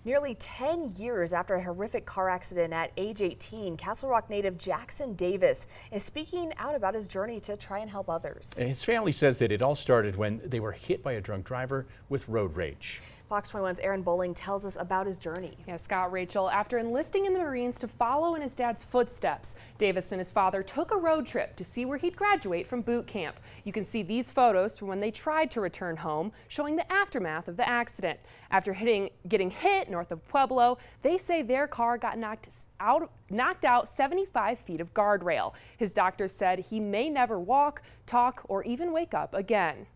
Nearly 10 years after a horrific car accident at age 18, Castle Rock native Jackson Davis is speaking out about his journey to try and help others. His family says that it all started when they were hit by a drunk driver with road rage. Fox 21's Aaron Bowling tells us about his journey. Yeah, Scott, Rachel, after enlisting in the Marines to follow in his dad's footsteps, Davis and his father took a road trip to see where he'd graduate from boot camp. You can see these photos from when they tried to return home, showing the aftermath of the accident. After getting hit north of Pueblo, they say their car got knocked out 75 feet of guardrail. His doctor said he may never walk, talk, or even wake up again.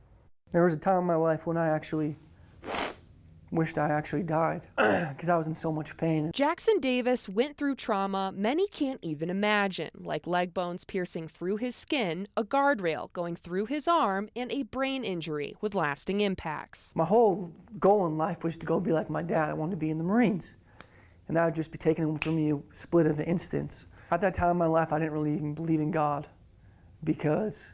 There was a time in my life when I actually wished I actually died because I was in so much pain. Jackson Davis went through trauma many can't even imagine, like leg bones piercing through his skin, a guardrail going through his arm, and a brain injury with lasting impacts. My whole goal in life was to go be like my dad. I wanted to be in the Marines, and that would just be taken from you, split of an instant. At that time in my life, I didn't really even believe in God because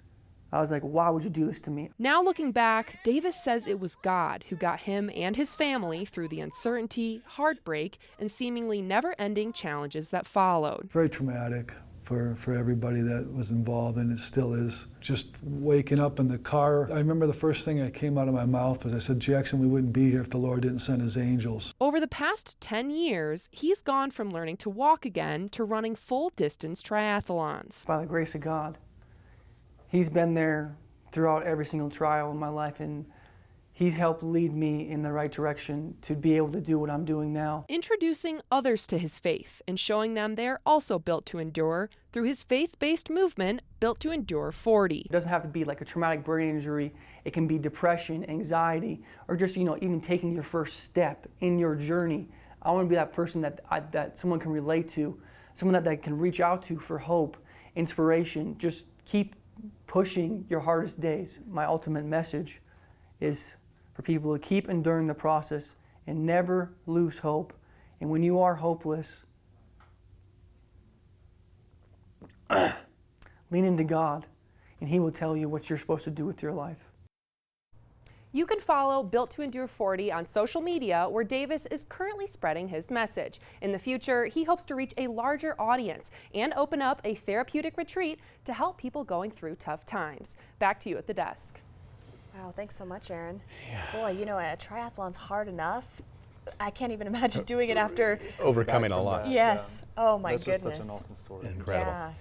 I was like, why would you do this to me? Now looking back, Davis says it was God who got him and his family through the uncertainty, heartbreak, and seemingly never-ending challenges that followed. Very traumatic for everybody that was involved, and it still is. Just waking up in the car, I remember the first thing that came out of my mouth was I said, Jackson, we wouldn't be here if the Lord didn't send his angels. Over the past 10 years, he's gone from learning to walk again to running full-distance triathlons. By the grace of God, He's been there throughout every single trial in my life, and He's helped lead me in the right direction to be able to do what I'm doing now. Introducing others to his faith and showing them they're also built to endure through his faith-based movement, Built to Endure 40. It doesn't have to be like a traumatic brain injury. It can be depression, anxiety, or just, even taking your first step in your journey. I want to be that person that someone can relate to, someone that can reach out to for hope, inspiration. Just keep pushing your hardest days. My ultimate message is for people to keep enduring the process and never lose hope. And when you are hopeless, lean into God, and He will tell you what you're supposed to do with your life. You can follow Built to Endure 40 on social media, where Davis is currently spreading his message. In the future, he hopes to reach a larger audience and open up a therapeutic retreat to help people going through tough times. Back to you at the desk. Wow, thanks so much, Aaron. Yeah. Boy, a triathlon's hard enough. I can't even imagine doing it after Overcoming a lot. Yes. Yeah. Oh my goodness. That's just such an awesome story. Incredible. Yeah.